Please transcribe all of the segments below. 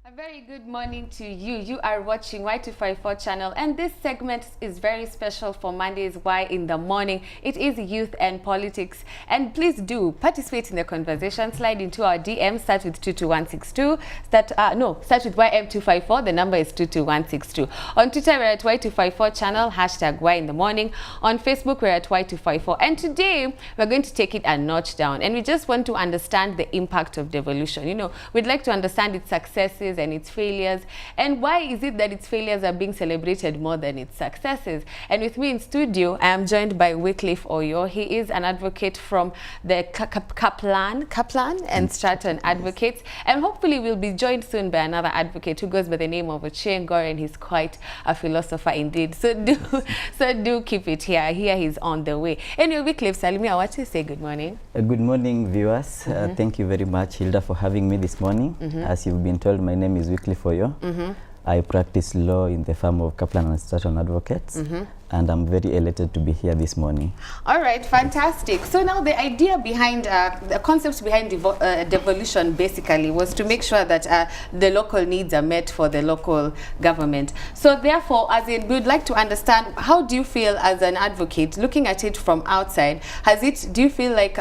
A very good morning to you. You are watching Y254 channel, and this segment is very special for Monday's Why in the Morning. It is youth and politics, and please do participate in the conversation. Slide into our DM. Start with 22162. Start with YM254. The number is 22162. On Twitter, we're at Y254 channel, hashtag Why in the Morning. On Facebook, we're at Y254. And today, we're going to take it a notch down, and we just want to understand the impact of devolution. You know, we'd like to understand its successes and its failures, and why is it that its failures are being celebrated more than its successes. And with me in studio, I am joined by Wycliffe Oyoo. He is an advocate from the Kaplan and Stratton advocates, and hopefully we'll be joined soon by another advocate who goes by the name of Oyoo, and he's quite a philosopher indeed. So do keep it here. Here he's on the way. Anyway, Wycliffe, Salimi, I want to say good morning. Good morning, viewers. Thank you very much, Hilda, for having me this morning. As you've been told, my name is Wycliffe Oyoo. I practice law in the firm of Kaplan and Stratton advocates, and I'm very elated to be here this morning. All right, fantastic. So now the idea behind, the concept behind devolution basically was to make sure that the local needs are met for the local government. So therefore, as in, we would like to understand, how do you feel as an advocate, looking at it from outside, do you feel like,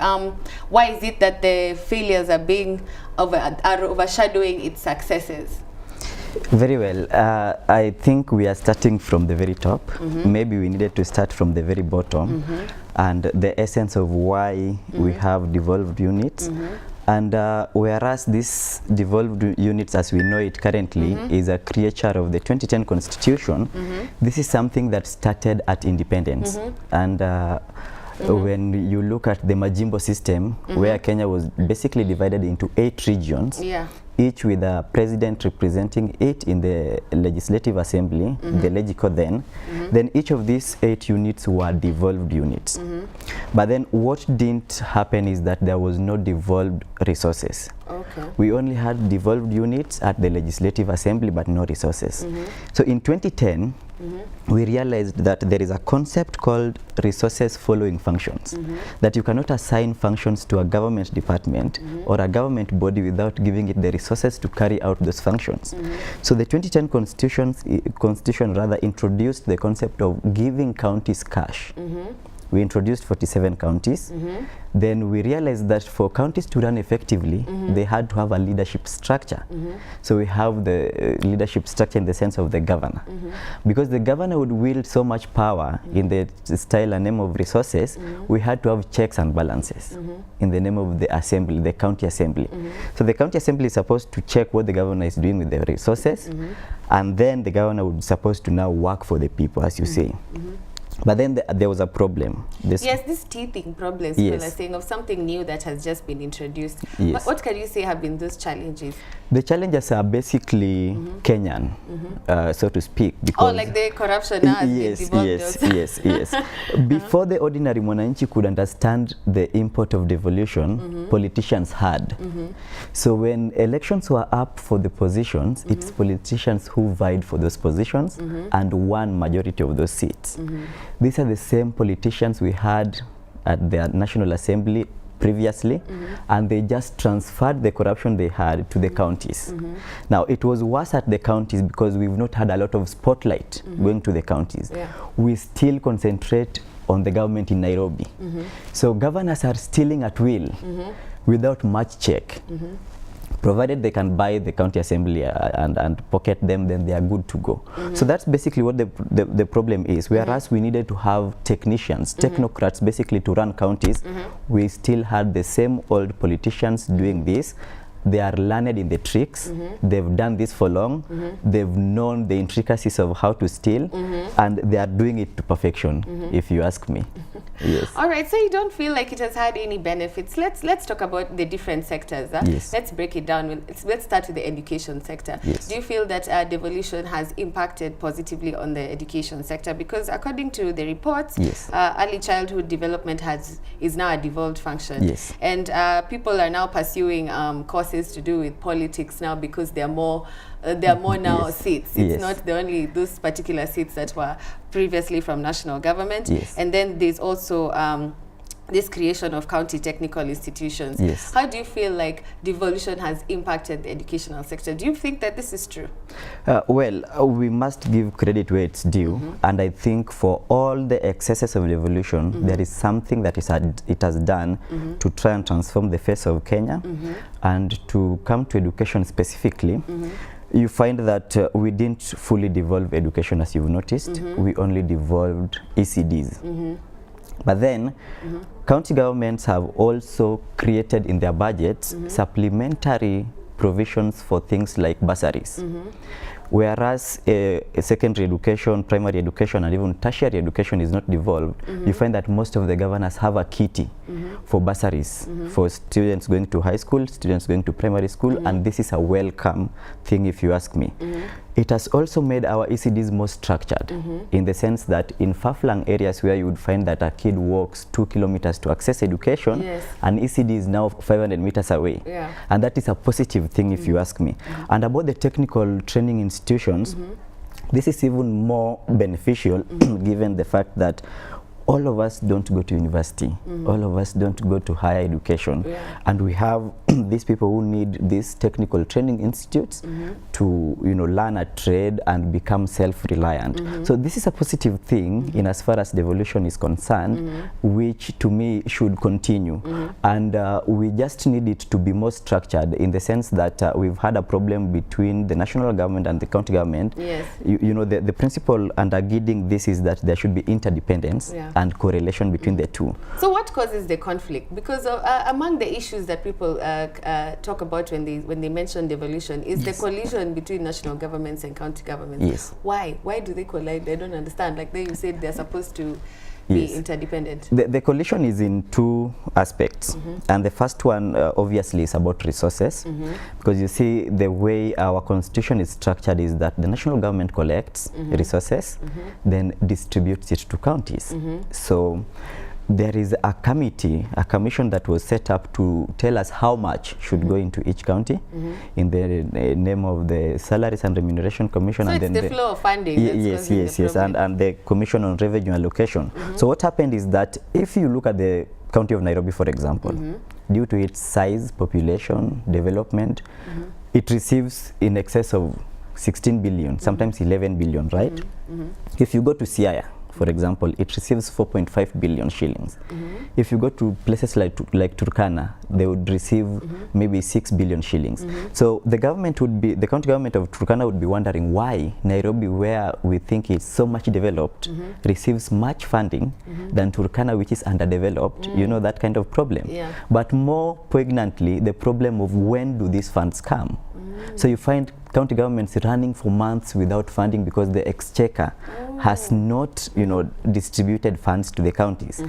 why is it that the failures are are overshadowing its successes? Very well. I think we are starting from the very top. Maybe we needed to start from the very bottom, and the essence of why we have devolved units. And whereas these devolved units, as we know it currently, is a creature of the 2010 Constitution, this is something that started at independence. And when you look at the Majimbo system, where Kenya was basically divided into 8 regions, each with a president representing it in the Legislative Assembly, the Legico then each of these 8 units were devolved units. But then what didn't happen is that there was no devolved resources. We only had devolved units at the Legislative Assembly, but no resources. So in 2010, we realized that there is a concept called resources following functions, that you cannot assign functions to a government department or a government body without giving it the resources to carry out those functions. So the 2010 Constitution rather introduced the concept of giving counties cash. We introduced 47 counties. Then we realized that for counties to run effectively, they had to have a leadership structure. So we have the leadership structure in the sense of the governor. Because the governor would wield so much power in the style and name of resources, we had to have checks and balances in the name of the assembly, the county assembly. So the county assembly is supposed to check what the governor is doing with the resources, and then the governor would supposed to now work for the people, as you say. But then there was a problem. This teething problems, people are saying, of something new that has just been introduced. What can you say have been those challenges? The challenges are basically Kenyan, so to speak. Because like the corruption now yes. Before the ordinary mwananchi could understand the import of devolution, politicians had. So when elections were up for the positions, it's politicians who vied for those positions and won majority of those seats. These are the same politicians we had at the National Assembly previously, and they just transferred the corruption they had to the counties. Now, it was worse at the counties because we've not had a lot of spotlight going to the counties. We still concentrate on the government in Nairobi. So governors are stealing at will without much check. Provided they can buy the county assembly and pocket them, then they are good to go. So that's basically what the problem is. Whereas we needed to have technicians, technocrats basically to run counties, we still had the same old politicians doing this. They are learned in the tricks. They've done this for long. They've known the intricacies of how to steal, and they are doing it to perfection, if you ask me. All right, so you don't feel like it has had any benefits. Let's talk about the different sectors. Let's break it down. Let's start with the education sector. Do you feel that devolution has impacted positively on the education sector? Because according to the reports, early childhood development is now a devolved function. And people are now pursuing courses to do with politics now, because there are more now seats. It's not only those particular seats that were previously from national government. And then there's also this creation of county technical institutions. Yes. How do you feel like devolution has impacted the educational sector? Do you think that this is true? Well, we must give credit where it's due, and I think for all the excesses of devolution, there is something that it has done to try and transform the face of Kenya, and to come to education specifically. You find that we didn't fully devolve education, as you've noticed. We only devolved ECDs. But then, county governments have also created in their budgets supplementary provisions for things like bursaries. Whereas a secondary education, primary education, and even tertiary education is not devolved, you find that most of the governors have a kitty for bursaries for students going to high school, students going to primary school, and this is a welcome thing, if you ask me. It has also made our ECDs more structured, in the sense that in far-flung areas where you would find that a kid walks 2 kilometers to access education, an ECD is now 500 meters away. And that is a positive thing, if you ask me. And about the technical training institutions, this is even more beneficial given the fact that all of us don't go to university. All of us don't go to higher education. And we have these people who need these technical training institutes to, learn a trade and become self-reliant. So this is a positive thing in as far as devolution is concerned, which to me should continue. And we just need it to be more structured, in the sense that we've had a problem between the national government and the county government. The principle undergirding this is that there should be interdependence and correlation between the two. So what causes the conflict? Because among the issues that people talk about when they mention devolution is the collision between national governments and county governments. Why do they collide? I don't understand. Like you said, they're supposed to be interdependent. The collision is in two aspects, and the first one obviously is about resources, because you see the way our constitution is structured is that the national government collects resources, then distributes it to counties. So there is a commission that was set up to tell us how much should go into each county in the name of the Salaries and Remuneration Commission. So and it's then the flow of funding. Yes, and the Commission on Revenue Allocation. So what happened is that if you look at the county of Nairobi, for example, due to its size, population, development, it receives in excess of 16 billion, sometimes 11 billion, right? If you go to Siaya, for example, it receives 4.5 billion shillings. If you go to places like Turkana, they would receive maybe 6 billion shillings. So the county government of Turkana would be wondering why Nairobi, where we think is so much developed, receives much funding than Turkana, which is underdeveloped. You know, that kind of problem. But more poignantly, the problem of when do these funds come? So you find county governments running for months without funding because the exchequer has not, distributed funds to the counties.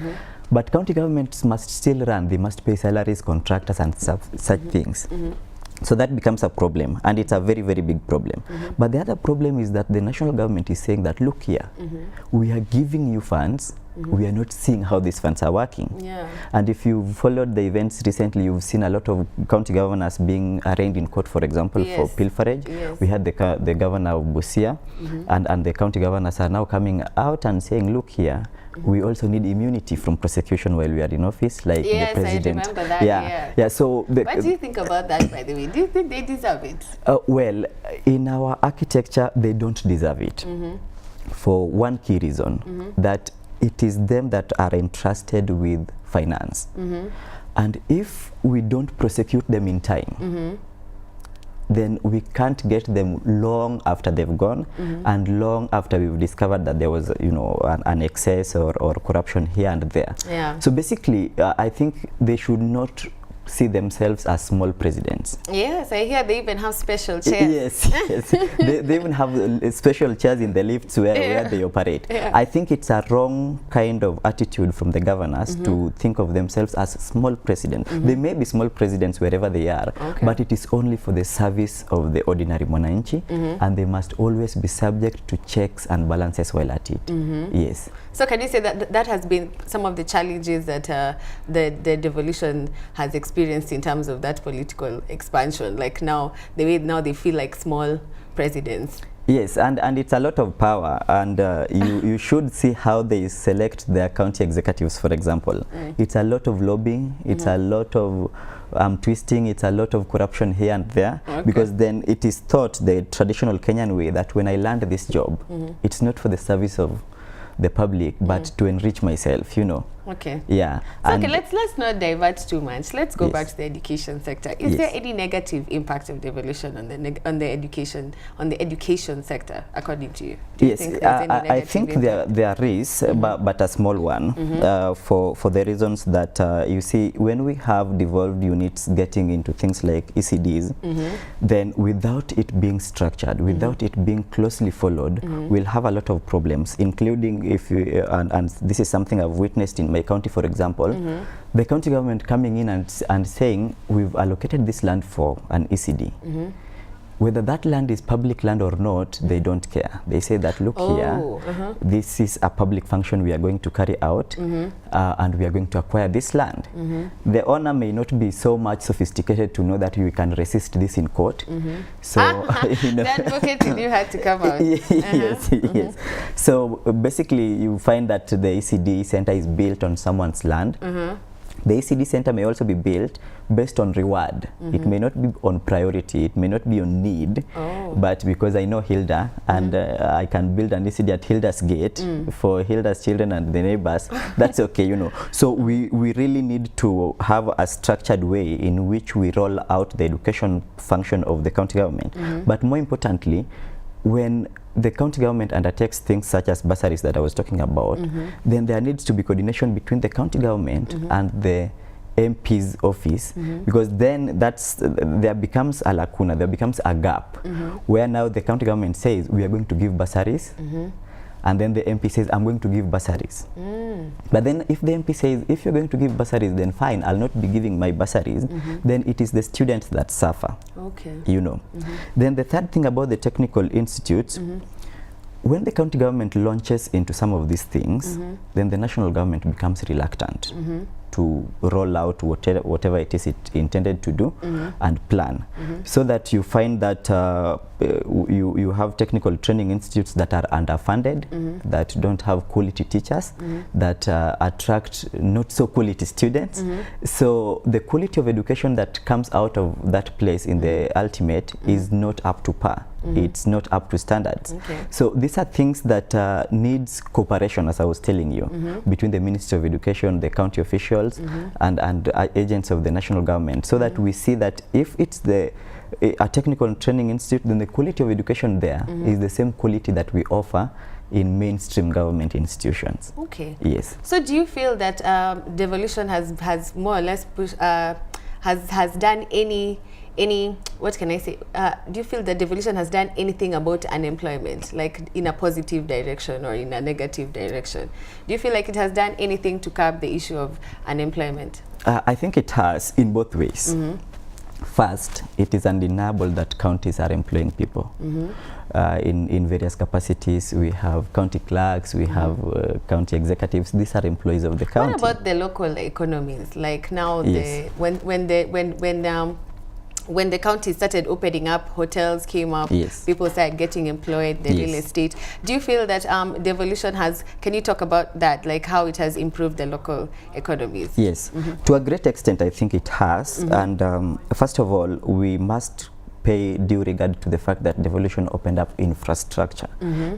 But county governments must still run. They must pay salaries, contractors, and such things. So that becomes a problem, and it's a very, very big problem. But the other problem is that the national government is saying that, look here, we are giving you funds, we are not seeing how these funds are working. And if you've followed the events recently, you've seen a lot of county governors being arraigned in court, for example, for pilferage. We had the governor of Busia, and the county governors are now coming out and saying, look here, we also need immunity from prosecution while we are in office, like the president. I remember that. So what do you think about that, by the way? Do you think they deserve it? Well, in our architecture, they don't deserve it, for one key reason, that it is them that are entrusted with finance. And if we don't prosecute them in time, then we can't get them long after they've gone, and long after we've discovered that there was, an excess or corruption here and there. So basically, I think they should not see themselves as small presidents. Yes, I hear they even have special chairs. Yes. they even have special chairs in the lifts where they operate. I think it's a wrong kind of attitude from the governors to think of themselves as small presidents. They may be small presidents wherever they are, but it is only for the service of the ordinary mwananchi, and they must always be subject to checks and balances while at it. Yes. So can you say that that has been some of the challenges that the devolution has experienced in terms of that political expansion? Like now, the way now they feel like small presidents. Yes, and it's a lot of power, and you should see how they select their county executives, for example. It's a lot of lobbying, it's a lot of twisting, it's a lot of corruption here and there, because then it is thought the traditional Kenyan way that when I land this job, it's not for the service of the public, but to enrich myself, you know. Okay. Yeah. So okay, let's not divert too much. Let's go back to the education sector. Is there any negative impact of devolution on the education sector, according to you? Do you think there's any negative I think there is, but a small one, for the reasons that you see, when we have devolved units getting into things like ECDs, then without it being structured, without it being closely followed, we'll have a lot of problems, including if you, and this is something I've witnessed in my county, for example, the county government coming in and saying, we've allocated this land for an ECD. Whether that land is public land or not, they don't care. They say that, look here, this is a public function we are going to carry out, and we are going to acquire this land. The owner may not be so much sophisticated to know that we can resist this in court. So, you know, the advocate in you had to come out. Yes. So basically, you find that the ECD center is built on someone's land. The ECD center may also be built based on reward. It may not be on priority, it may not be on need, but because I know Hilda and I can build an ECD at Hilda's gate for Hilda's children and the neighbors, that's okay, you know. So we really need to have a structured way in which we roll out the education function of the county government. But more importantly, when the county government undertakes things such as bursaries that I was talking about, then there needs to be coordination between the county government and the MP's office, because then there becomes a lacuna, there becomes a gap, where now the county government says we are going to give bursaries, and then the MP says I'm going to give bursaries. But then if the MP says, if you're going to give bursaries, then fine, I'll not be giving my bursaries, then it is the students that suffer. Okay. You know. Then the third thing about the technical institutes, when the county government launches into some of these things, then the national government becomes reluctant to roll out whatever it is it intended to do and plan. So that you find that you have technical training institutes that are underfunded, that don't have quality teachers, that attract not so quality students. So the quality of education that comes out of that place in the ultimate is not up to par. It's not up to standards. So these are things that needs cooperation, as I was telling you, between the Ministry of Education, the county officials, and agents of the national government, so that we see that if it's a technical training institute, then the quality of education there is the same quality that we offer in mainstream government institutions. Okay. Yes. So do you feel that devolution has more or less has done any what can I say, do you feel that devolution has done anything about unemployment, like in a positive direction or in a negative direction? Do you feel like it has done anything to curb the issue of unemployment? I think it has in both ways. First, it is undeniable that counties are employing people in various capacities. We have county clerks, we have county executives. These are employees of the county. What about the local economies? Like now, when the county started opening up, hotels came up, people started getting employed, the real estate. Do you feel that devolution has, can you talk about that, like how it has improved the local economies? Yes, to a great extent I think it has. And first of all, we must pay due regard to the fact that devolution opened up infrastructure,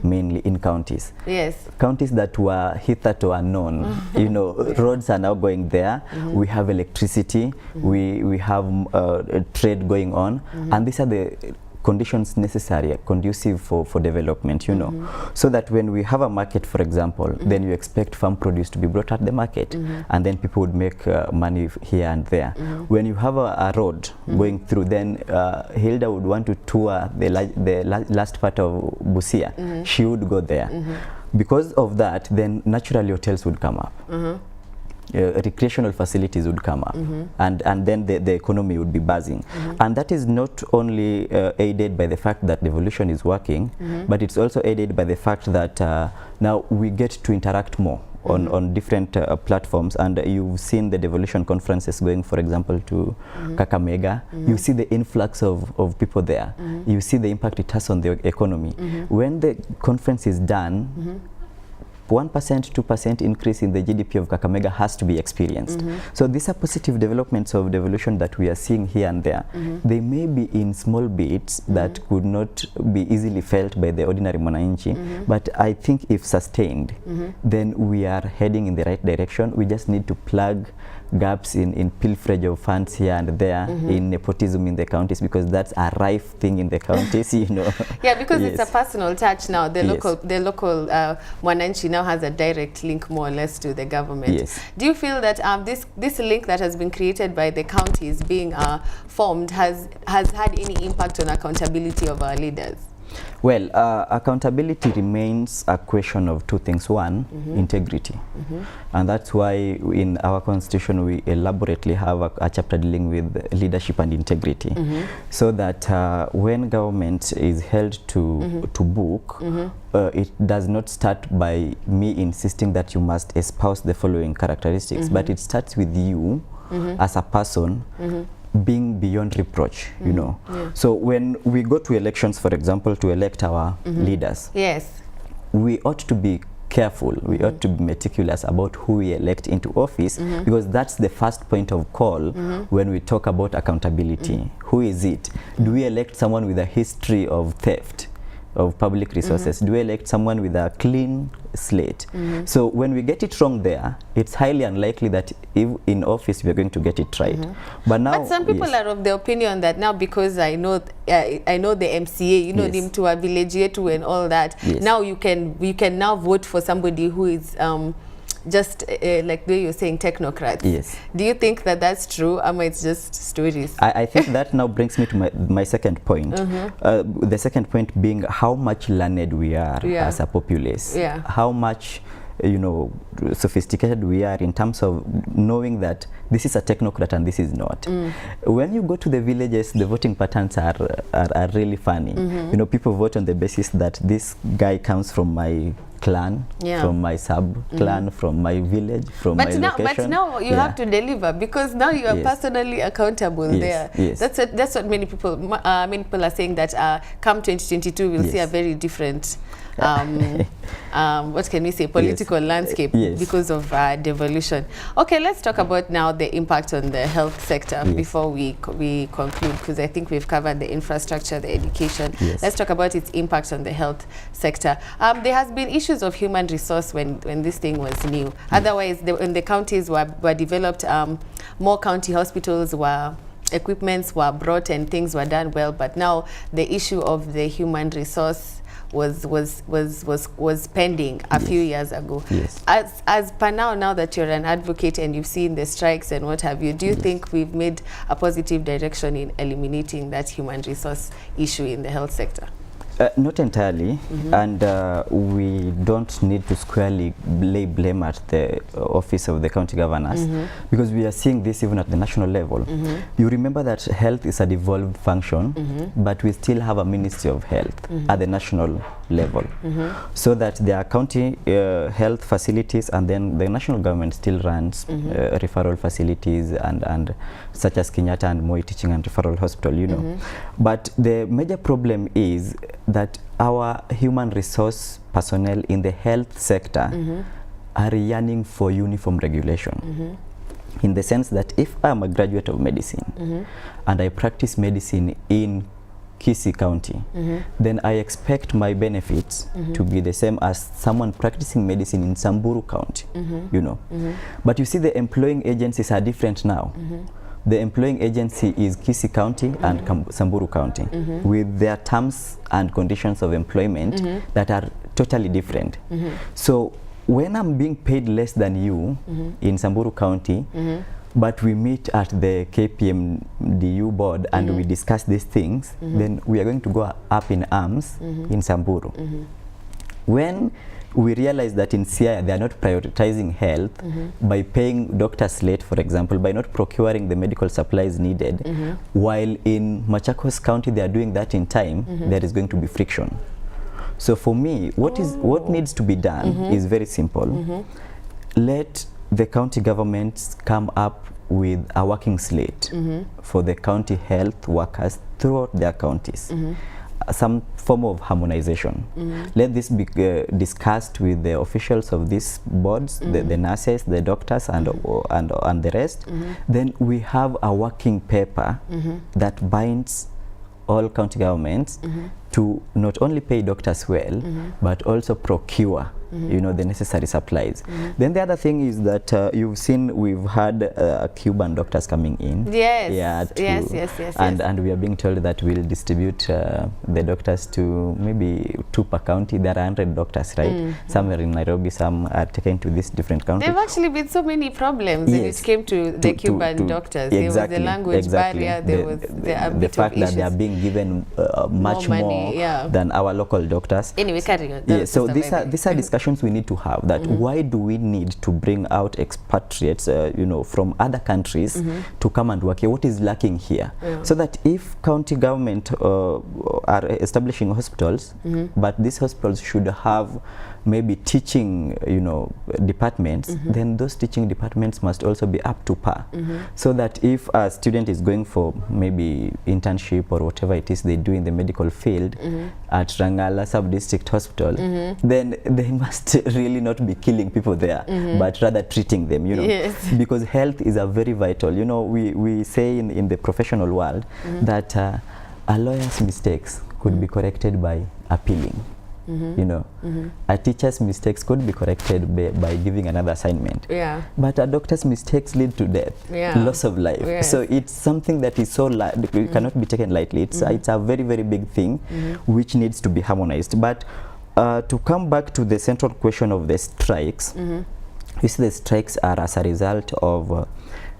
mainly in counties. Yes. Counties that were hitherto unknown. You know, roads are now going there. We have electricity. We have trade going on, and these are the conditions necessary, conducive for development, you know. So that when we have a market, for example, then you expect farm produce to be brought at the market, and then people would make money here and there. When you have a road going through, then Hilda would want to tour the last part of Busia. She would go there. Because of that, then naturally hotels would come up. Recreational facilities would come up, and then the economy would be buzzing. And that is not only aided by the fact that devolution is working, but it's also aided by the fact that now we get to interact more on different platforms, and you've seen the Devolution conferences going, for example, to Kakamega. You see the influx of people there. You see the impact it has on the economy. When the conference is done, 1%, 2% increase in the GDP of Kakamega has to be experienced. So these are positive developments of devolution that we are seeing here and there. They may be in small bits that could not be easily felt by the ordinary mwananchi, but I think if sustained, then we are heading in the right direction. We just need to plug gaps in pilferage of funds here and there, in nepotism in the counties, because that's a rife thing in the counties, you know. Yeah, because it's a personal touch now. The local mwananchi now has a direct link, more or less, to the government. Do you feel that this link that has been created by the counties being formed has had any impact on accountability of our leaders? Well, accountability remains a question of two things. One, integrity. And that's why in our constitution we elaborately have a chapter dealing with leadership and integrity. So that when government is held to book, it does not start by me insisting that you must espouse the following characteristics, but it starts with you as a person being beyond reproach, you know. So when we go to elections, for example, to elect our leaders, we ought to be careful, we ought to be meticulous about who we elect into office, because that's the first point of call when we talk about accountability. Who is it? Do we elect someone with a history of theft of public resources? Do we elect someone with a clean slate? So when we get it wrong there, it's highly unlikely that if in office we are going to get it right. But now, but some people are of the opinion that now, because I know the MCA, you know, him to a village yetu and all that, now you can now vote for somebody who is just like the way you're saying, technocrats. Do you think that that's true, or it's just stories? I think that now brings me to my second point. The second point being how much learned we are as a populace. How much, you know, sophisticated we are in terms of knowing that this is a technocrat and this is not. When you go to the villages, the voting patterns are really funny. You know, people vote on the basis that this guy comes from my clan, from my sub-clan, from my village, from my location. But now you have to deliver, because now you are personally accountable there. That's what many people are saying, that come 2022 we'll see a very different what can we say, political landscape because of devolution. Okay, let's talk about now the impact on the health sector before we conclude, because I think we've covered the infrastructure, the education. Let's talk about its impact on the health sector. There has been issues of human resource when this thing was new. Otherwise, when the counties were developed, more county hospitals equipments were brought and things were done well. But now the issue of the human resource was pending a few years ago. As per now that you're an advocate and you've seen the strikes and what have you, do you think we've made a positive direction in eliminating that human resource issue in the health sector? Not entirely, and we don't need to squarely lay blame at the office of the county governors, because we are seeing this even at the national level. You remember that health is a devolved function, but we still have a Ministry of Health at the national level, so that there are county health facilities, and then the national government still runs referral facilities and such as Kenyatta and Moi Teaching and Referral Hospital, you know. But the major problem is that our human resource personnel in the health sector are yearning for uniform regulation, in the sense that if I'm a graduate of medicine and I practice medicine in Kisii County, then I expect my benefits to be the same as someone practicing medicine in Samburu County, you know. But you see, the employing agencies are different now. The employing agency is Kisii County and Samburu County, with their terms and conditions of employment that are totally different. So when I'm being paid less than you in Samburu County, but we meet at the KPMDU board and we discuss these things, then we are going to go up in arms in Samburu. When we realize that in Siaya they are not prioritizing health by paying doctors late, for example, by not procuring the medical supplies needed, while in Machakos County they are doing that in time, there is going to be friction. So for me, what needs to be done is very simple. let the county governments come up with a working slate for the county health workers throughout their counties. Some form of harmonization. Let this be discussed with the officials of these boards, the nurses, the doctors, and the rest. Then we have a working paper that binds all county governments to not only pay doctors well, but also procure you know, the necessary supplies. Then the other thing is that you've seen we've had Cuban doctors coming in. Yes. Yeah, yes. And we are being told that we'll distribute the doctors to maybe 2 per county. There are 100 doctors, right? Some are in Nairobi, some are taken to these different countries. There have actually been so many problems when it came to the Cuban doctors. There was the language barrier, there was the fact that they are being given much more than our local doctors. Anyway, carry on. Yeah, so these are discussions we need to have, that why do we need to bring out expatriates you know, from other countries to come and work here? What is lacking here? So that if county government are establishing hospitals, but these hospitals should have maybe teaching, you know, departments, then those teaching departments must also be up to par. So that if a student is going for maybe internship or whatever it is they do in the medical field at Rangala Sub-District Hospital, then they must really not be killing people there, but rather treating them, you know. Because health is a very vital, you know, we say in the professional world that a lawyer's mistakes could be corrected by appealing. You know, a teacher's mistakes could be corrected by giving another assignment. But a doctor's mistakes lead to death, loss of life. So it's something that is so it cannot be taken lightly. It's a very, very big thing which needs to be harmonized. But to come back to the central question of the strikes, you see the strikes are as a result of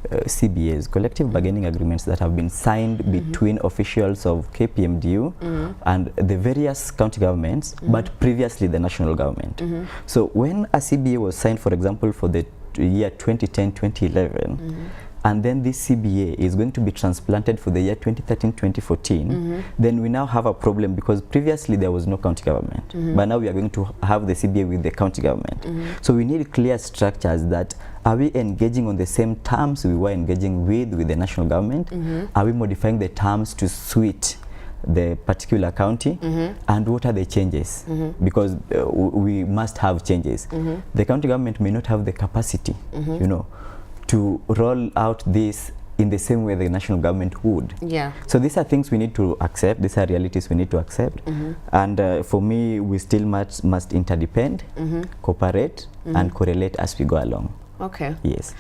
CBAs, collective bargaining agreements that have been signed between officials of KPMDU and the various county governments, but previously the national government. So when a CBA was signed, for example, for the year 2010-2011, and then this CBA is going to be transplanted for the year 2013-2014, then we now have a problem, because previously there was no county government, but now we are going to have the CBA with the county government. So we need clear structures that, are we engaging on the same terms we were engaging with the national government? Are we modifying the terms to suit the particular county? And what are the changes? Because we must have changes. The county government may not have the capacity, you know, to roll out this in the same way the national government would. So these are things we need to accept. These are realities we need to accept. And for me, we still must interdepend, cooperate, and correlate as we go along. Okay. Yes.